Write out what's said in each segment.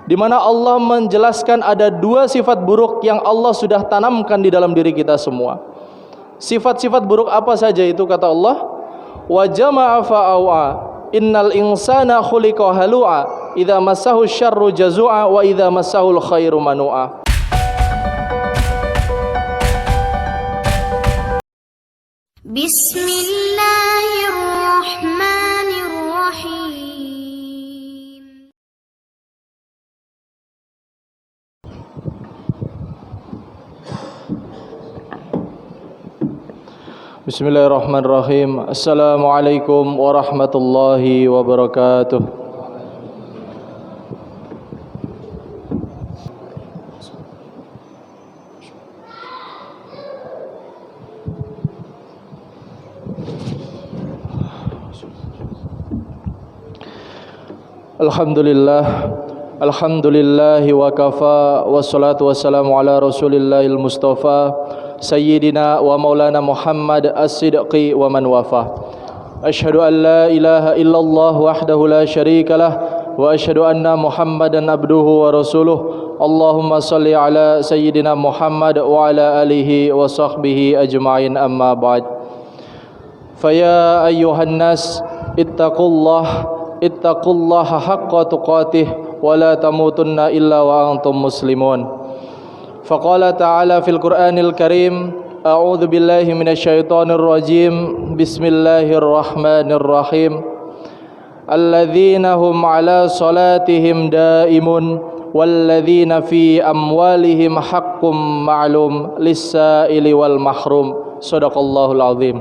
di mana Allah menjelaskan ada dua sifat buruk yang Allah sudah tanamkan di dalam diri kita semua. Sifat-sifat buruk apa saja itu? Kata Allah, wa jama'a fa'awa, innal insana khuliqa halu'a, idza massahu syarru jazu'a wa idza massahul khairu manu'a. Bismillahirrahmanirrahim. Bismillahirrahmanirrahim. Assalamualaikum warahmatullahi wabarakatuh. Alhamdulillahi wa kafa, wassalatu wassalamu ala rasulillahil mustafa sayyidina wa maulana Muhammad as-sidqi wa man wafa. Ashhadu an la ilaha illallah wahdahu la syarikalah wa ashhadu anna Muhammadan abduhu wa rasuluh. Allahumma salli ala sayyidina Muhammad wa ala alihi wa sahbihi ajma'in, amma ba'd. Faya ayyuhan nas ittaqullaha haqqa tuqatih wa la tamutunna illa wa antum muslimun. Faqala ta'ala fil Qur'anil Karim, a'udzu billahi minasyaitonir rajim, bismillahirrahmanirrahim. Alladzina hum 'ala salatihim daimun walladzina fi amwalihim haqqum ma'lum lis-sa'ili wal mahrum. Shadaqallahul azim.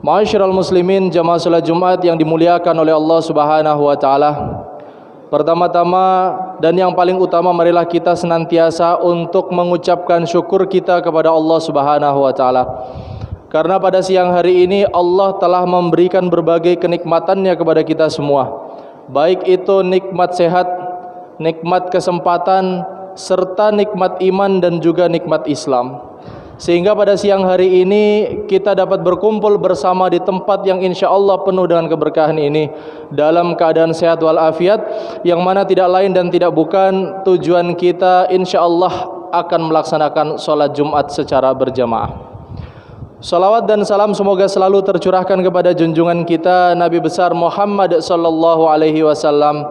Ma'asyiral muslimin, jamaah salat Jumat yang dimuliakan oleh Allah Subhanahu wa taala. Pertama-tama dan yang paling utama, marilah kita senantiasa untuk mengucapkan syukur kita kepada Allah Subhanahu wa taala. Karena pada siang hari ini Allah telah memberikan berbagai kenikmatannya kepada kita semua. Baik itu nikmat sehat, nikmat kesempatan, serta nikmat iman dan juga nikmat Islam. Sehingga pada siang hari ini kita dapat berkumpul bersama di tempat yang insya Allah penuh dengan keberkahan ini dalam keadaan sehat walafiat, yang mana tidak lain dan tidak bukan tujuan kita insya Allah akan melaksanakan sholat Jumat secara berjamaah. Salawat dan salam semoga selalu tercurahkan kepada junjungan kita Nabi besar Muhammad sallallahu alaihi wasallam,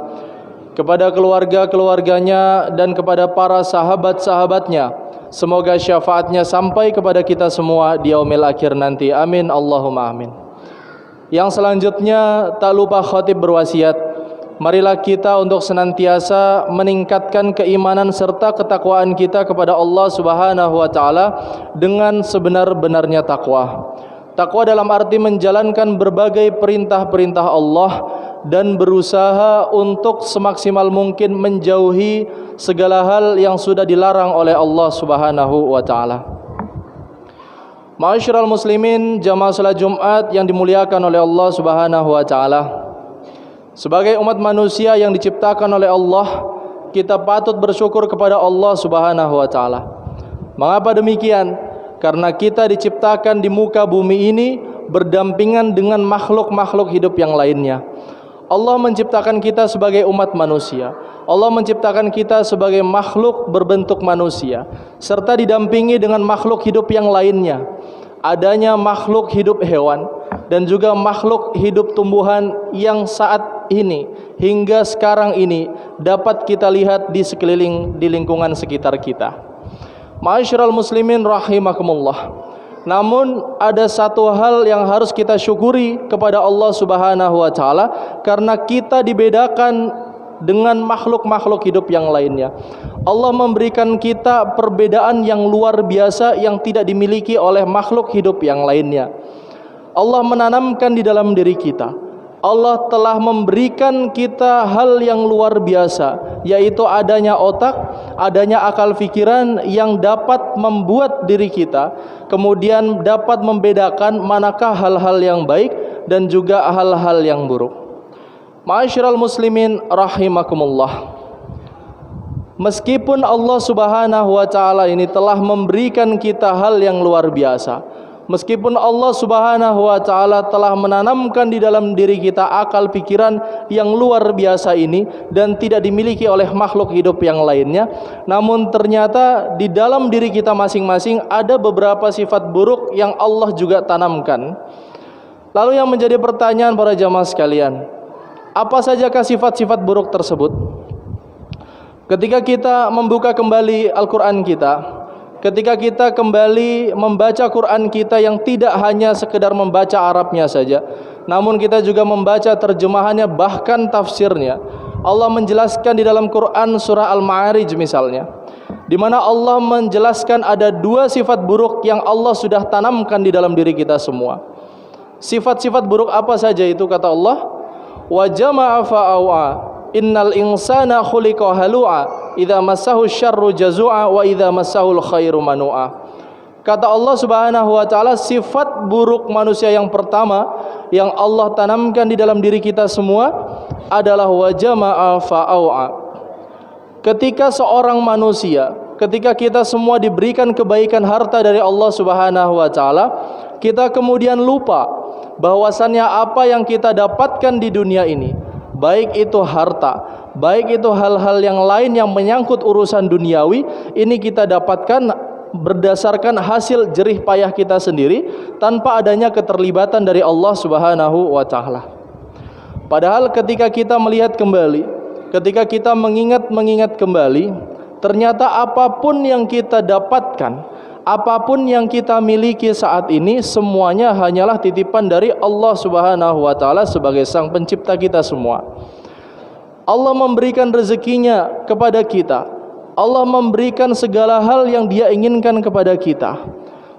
kepada keluarga-keluarganya dan kepada para sahabat-sahabatnya. Semoga syafaatnya sampai kepada kita semua di yaumil akhir nanti. Amin Allahumma amin. Yang selanjutnya, tak lupa khatib berwasiat, marilah kita untuk senantiasa meningkatkan keimanan serta ketakwaan kita kepada Allah Subhanahu wa taala dengan sebenar-benarnya takwa. Takwa dalam arti menjalankan berbagai perintah-perintah Allah dan berusaha untuk semaksimal mungkin menjauhi segala hal yang sudah dilarang oleh Allah Subhanahu wa taala. Ma'asyiral muslimin, jamaah salat Jumat yang dimuliakan oleh Allah Subhanahu wa taala. Sebagai umat manusia yang diciptakan oleh Allah, kita patut bersyukur kepada Allah Subhanahu wa taala. Mengapa demikian? Karena kita diciptakan di muka bumi ini berdampingan dengan makhluk-makhluk hidup yang lainnya. Allah menciptakan kita sebagai umat manusia. Allah menciptakan kita sebagai makhluk berbentuk manusia, serta didampingi dengan makhluk hidup yang lainnya. Adanya makhluk hidup hewan dan juga makhluk hidup tumbuhan yang saat ini hingga sekarang ini dapat kita lihat di sekeliling, di lingkungan sekitar kita. Ma'asyiral muslimin rahimakumullah. Namun ada satu hal yang harus kita syukuri kepada Allah Subhanahu wa taala, karena kita dibedakan dengan makhluk-makhluk hidup yang lainnya. Allah memberikan kita perbedaan yang luar biasa yang tidak dimiliki oleh makhluk hidup yang lainnya. Allah menanamkan di dalam diri kita, Allah telah memberikan kita hal yang luar biasa, yaitu adanya otak, adanya akal fikiran yang dapat membuat diri kita kemudian dapat membedakan manakah hal-hal yang baik dan juga hal-hal yang buruk. Ma'asyiral muslimin rahimakumullah. Meskipun Allah Subhanahu wa taala ini telah memberikan kita hal yang luar biasa, Meskipun Allah Subhanahu wa taala telah menanamkan di dalam diri kita akal pikiran yang luar biasa ini dan tidak dimiliki oleh makhluk hidup yang lainnya, namun ternyata di dalam diri kita masing-masing ada beberapa sifat buruk yang Allah juga tanamkan. Lalu yang menjadi pertanyaan para jamaah sekalian, apa sajakah sifat-sifat buruk tersebut? Ketika kita membuka kembali Al-Quran kita, ketika kita kembali membaca Quran kita yang tidak hanya sekedar membaca Arabnya saja, namun kita juga membaca terjemahannya bahkan tafsirnya. Allah menjelaskan di dalam Quran surah Al-Ma'arij misalnya, di mana Allah menjelaskan ada dua sifat buruk yang Allah sudah tanamkan di dalam diri kita semua. Sifat-sifat buruk apa saja itu? Kata Allah, wa jama'a fa'awa, innal insana khuliqa halu'a, idza massahu syarru jazua wa idza massahul khairu manu'a. Kata Allah Subhanahu wa taala, sifat buruk manusia yang pertama yang Allah tanamkan di dalam diri kita semua adalah wa jama'a fa'awa. Ketika seorang manusia, ketika kita semua diberikan kebaikan harta dari Allah Subhanahu wa taala, kita kemudian lupa bahwasannya apa yang kita dapatkan di dunia ini, baik itu harta, baik itu hal-hal yang lain yang menyangkut urusan duniawi, ini kita dapatkan berdasarkan hasil jerih payah kita sendiri tanpa adanya keterlibatan dari Allah Subhanahu wa taala. Padahal ketika kita melihat kembali, ketika kita mengingat kembali, ternyata apapun yang kita dapatkan, apapun yang kita miliki saat ini, semuanya hanyalah titipan dari Allah Subhanahu wa taala sebagai sang pencipta kita semua. Allah memberikan rezekinya kepada kita. Allah memberikan segala hal yang Dia inginkan kepada kita.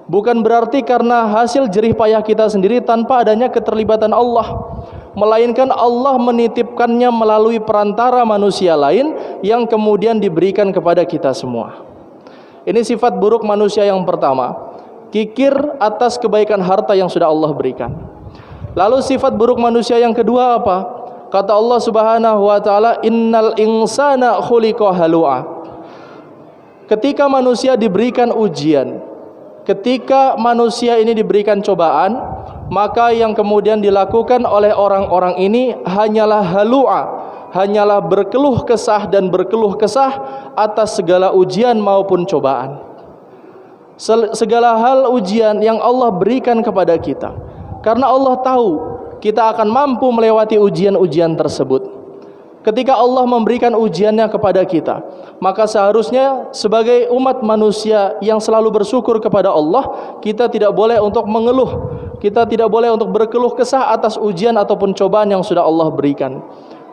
Bukan berarti karena hasil jerih payah kita sendiri tanpa adanya keterlibatan Allah, melainkan Allah menitipkannya melalui perantara manusia lain yang kemudian diberikan kepada kita semua. Ini sifat buruk manusia yang pertama, kikir atas kebaikan harta yang sudah Allah berikan. Lalu sifat buruk manusia yang kedua apa? Kata Allah Subhanahu wa taala, innal insana khuliqa halu'a. Ketika manusia diberikan ujian, ketika manusia ini diberikan cobaan, maka yang kemudian dilakukan oleh orang-orang ini hanyalah halu'a, hanyalah berkeluh kesah dan berkeluh kesah atas segala ujian maupun cobaan. Segala hal ujian yang Allah berikan kepada kita, karena Allah tahu kita akan mampu melewati ujian-ujian tersebut. Ketika Allah memberikan ujiannya kepada kita, maka seharusnya sebagai umat manusia yang selalu bersyukur kepada Allah, kita tidak boleh untuk mengeluh, kita tidak boleh untuk berkeluh kesah atas ujian ataupun cobaan yang sudah Allah berikan.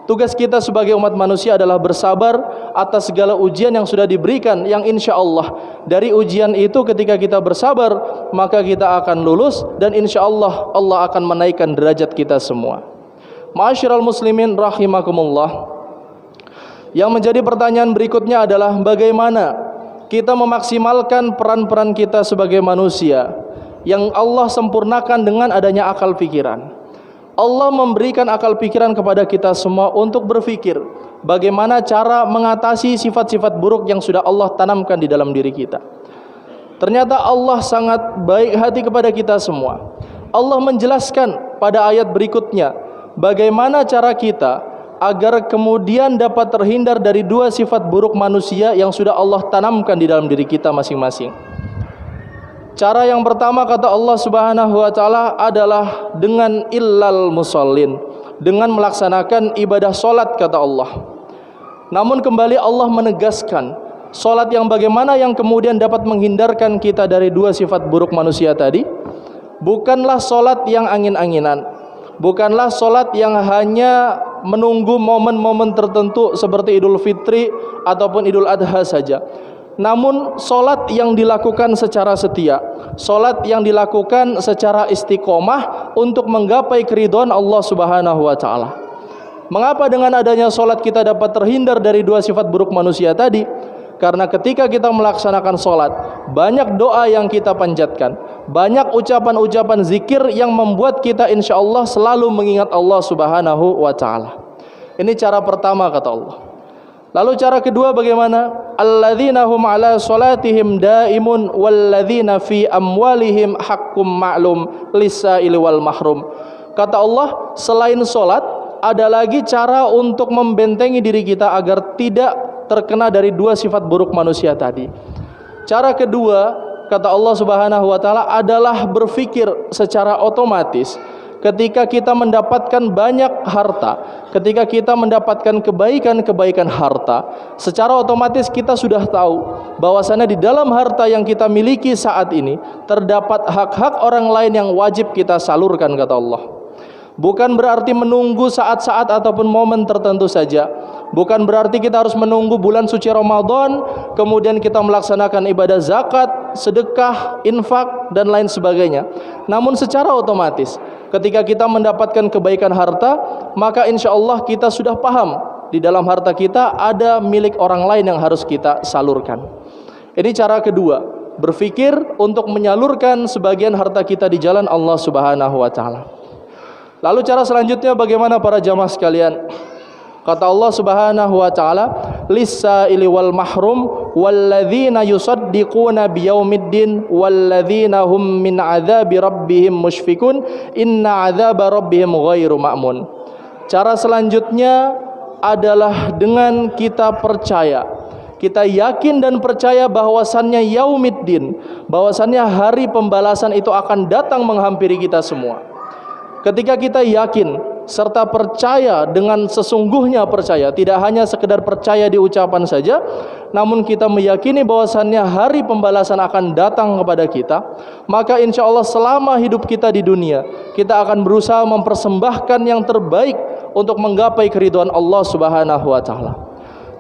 Tugas kita sebagai umat manusia adalah bersabar atas segala ujian yang sudah diberikan, yang insya Allah dari ujian itu ketika kita bersabar, maka kita akan lulus dan insya Allah Allah akan menaikkan derajat kita semua. Ma'asyiral muslimin rahimakumullah. Yang menjadi pertanyaan berikutnya adalah bagaimana kita memaksimalkan peran-peran kita sebagai manusia yang Allah sempurnakan dengan adanya akal pikiran. Allah memberikan akal pikiran kepada kita semua untuk berpikir bagaimana cara mengatasi sifat-sifat buruk yang sudah Allah tanamkan di dalam diri kita. Ternyata Allah sangat baik hati kepada kita semua. Allah menjelaskan pada ayat berikutnya bagaimana cara kita agar kemudian dapat terhindar dari dua sifat buruk manusia yang sudah Allah tanamkan di dalam diri kita masing-masing. Cara yang pertama kata Allah Subhanahu wa taala adalah dengan illal musallin, dengan melaksanakan ibadah salat kata Allah. Namun kembali Allah menegaskan, salat yang bagaimana yang kemudian dapat menghindarkan kita dari dua sifat buruk manusia tadi? Bukanlah salat yang angin-anginan, bukanlah salat yang hanya menunggu momen-momen tertentu seperti Idul Fitri ataupun Idul Adha saja. Namun salat yang dilakukan secara setia, salat yang dilakukan secara istiqomah untuk menggapai keridhaan Allah Subhanahu wa taala. Mengapa dengan adanya salat kita dapat terhindar dari dua sifat buruk manusia tadi? Karena ketika kita melaksanakan salat, banyak doa yang kita panjatkan, banyak ucapan-ucapan zikir yang membuat kita insya Allah selalu mengingat Allah Subhanahu wa taala. Ini cara pertama kata Allah. Lalu cara kedua bagaimana? Alladzina hum ala salatihim daimun walladzina fi amwalihim haqqum ma'lum lis-sa'ili wal mahrum. Kata Allah, selain salat ada lagi cara untuk membentengi diri kita agar tidak terkena dari dua sifat buruk manusia tadi. Cara kedua, kata Allah Subhanahu wa taala, adalah berpikir secara otomatis. Ketika kita mendapatkan banyak harta, ketika kita mendapatkan kebaikan-kebaikan harta, secara otomatis kita sudah tahu bahwasannya di dalam harta yang kita miliki saat ini terdapat hak-hak orang lain yang wajib kita salurkan, kata Allah. Bukan berarti menunggu saat-saat ataupun momen tertentu saja. Bukan berarti kita harus menunggu bulan suci Ramadan kemudian kita melaksanakan ibadah zakat, sedekah, infak dan lain sebagainya. Namun secara otomatis ketika kita mendapatkan kebaikan harta, maka insya Allah kita sudah paham di dalam harta kita ada milik orang lain yang harus kita salurkan. Ini cara kedua, berpikir untuk menyalurkan sebagian harta kita di jalan Allah Subhanahu wa taala. Lalu cara selanjutnya bagaimana para jamaah sekalian? Kata Allah Subhanahu wa taala, lis-sa'ili wal mahrum walladzina yusaddiquna biyaumiddin walladzina hum min adzabi rabbihim musyfikun inna adzaba rabbihim ghairu ma'mun. Cara selanjutnya adalah dengan kita percaya, kita yakin dan percaya bahwasannya yaumiddin, bahwasannya hari pembalasan itu akan datang menghampiri kita semua. Ketika kita yakin serta percaya dengan sesungguhnya percaya, tidak hanya sekedar percaya di ucapan saja, namun kita meyakini bahwasannya hari pembalasan akan datang kepada kita, maka insya Allah selama hidup kita di dunia, kita akan berusaha mempersembahkan yang terbaik untuk menggapai keridhaan Allah Subhanahu wa taala.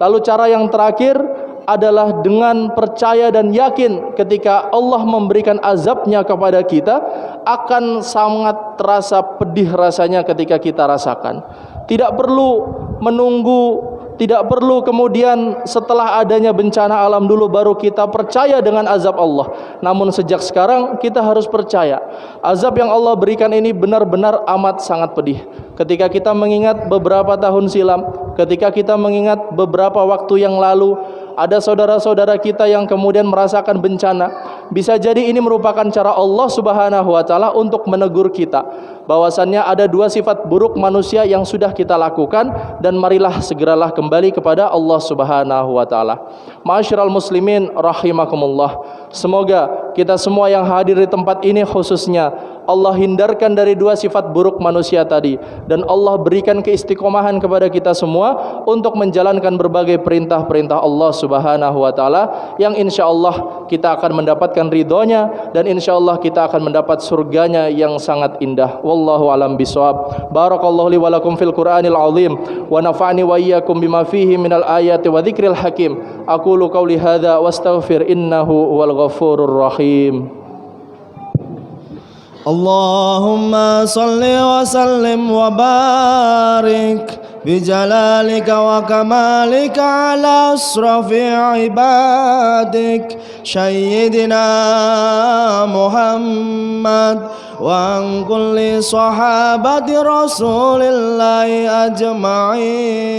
Lalu cara yang terakhir adalah dengan percaya dan yakin ketika Allah memberikan azabnya kepada kita akan sangat terasa pedih rasanya ketika kita rasakan. Tidak perlu menunggu, tidak perlu kemudian setelah adanya bencana alam dulu baru kita percaya dengan azab Allah. Namun sejak sekarang kita harus percaya azab yang Allah berikan ini benar-benar amat sangat pedih. Ketika kita mengingat beberapa tahun silam, ketika kita mengingat beberapa waktu yang lalu, ada saudara-saudara kita yang kemudian merasakan bencana. Bisa jadi ini merupakan cara Allah Subhanahu wa taala untuk menegur kita bahwasannya ada dua sifat buruk manusia yang sudah kita lakukan, dan marilah segeralah kembali kepada Allah Subhanahu wa taala. Ma'asyiral muslimin rahimakumullah. Semoga kita semua yang hadir di tempat ini khususnya Allah hindarkan dari dua sifat buruk manusia tadi, dan Allah berikan keistiqomahan kepada kita semua untuk menjalankan berbagai perintah-perintah Allah Subhanahu wa taala yang insyaallah kita akan mendapatkan ridhonya, dan insyaallah kita akan mendapat surganya yang sangat indah. Wallahu alam bisawab. Barakallahu li wa lakum fil Qur'anil azim wa nafa'ni wa iyyakum bima fihi minal ayati wa dzikril hakim. Aqulu qauli hadza wastaghfir innahu wal ghafurur rahim. Allahumma salli wa sallim wa barik bijalalika wa kamalika ala asrafi ibadik Sayyidina Muhammad wa an kulli sahabati rasulillahi ajma'in.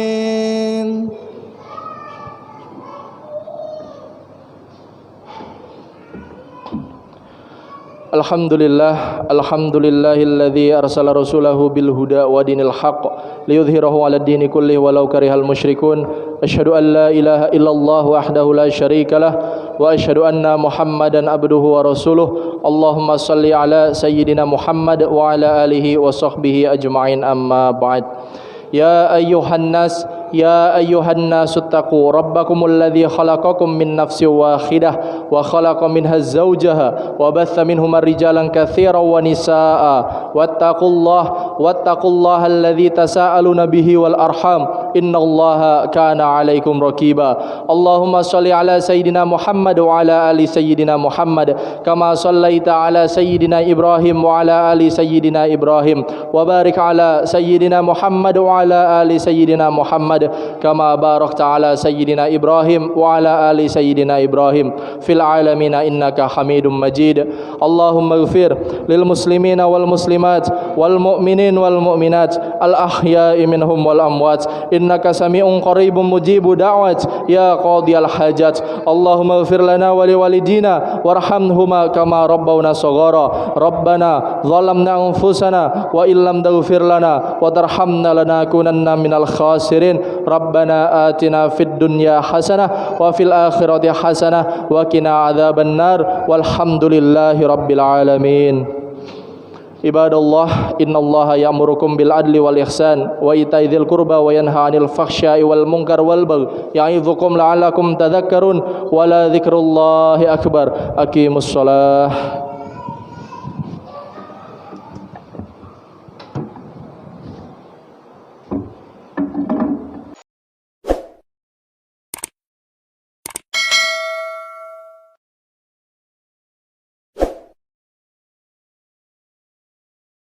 Alhamdulillah, alhamdulillahilladzi arsala rasulahu bil huda wa dinil haqq liyudhhirahu 'alad dini kullihi walau karihal musyrikun. Asyhadu an la ilaha illallah wahdahu la syarikalah wa asyhadu anna Muhammadan abduhu wa rasuluh. Allahumma shalli ala sayyidina Muhammad wa ala alihi wa sahbihi ajma'in, amma ba'd. Ya ayyuhan nas, ya ayyuhan nasu taqu rabbakumul ladzi khalaqakum min nafsin wahidah wa khalaqa minha zawjaha wa batha minhuma rijalan katsiran wa nisaa'a wattaqullaha alladzi tasaaluna bihi wal arham innallaha kana 'alaikum raqiba. Allahumma shalli ala sayyidina Muhammad wa ala ali sayyidina Muhammad kama shallaita ala sayyidina Ibrahim wa ala ali sayyidina Ibrahim wa barik ala sayyidina Muhammad wa ala ali sayyidina Muhammad Muhammad kama barakta ala sayyidina Ibrahim wa ala ali sayyidina Ibrahim fil alamin innaka Hamidum Majid. Allahumma ighfir lil muslimina wal muslimat wal mu'minin wal mu'minat al ahya'i minhum wal amwat innaka sami'un qaribun mujibu da'wat ya qadiyal hajat. Allahumma ighfir lana wa liwalidina warhamhuma kama rabbawna saghara. Rabbana zalamna anfusana wa illam taghfir lana wa tarhamna lanakunanna minal khasirin. Rabbana atina fid dunya hasanah wa fil akhirati hasanah wa qina adzaban nar walhamdulillahi rabbil alamin. Ibadallah, innallaha ya'murukum bil adli wal ihsan wa ita'i dzil qurba wa yanha 'anil fakhsya'i wal munkar wal baghi ya'idzukum la'allakum tadhakkarun wa la dzikrullahi akbar. Aqimus shalah.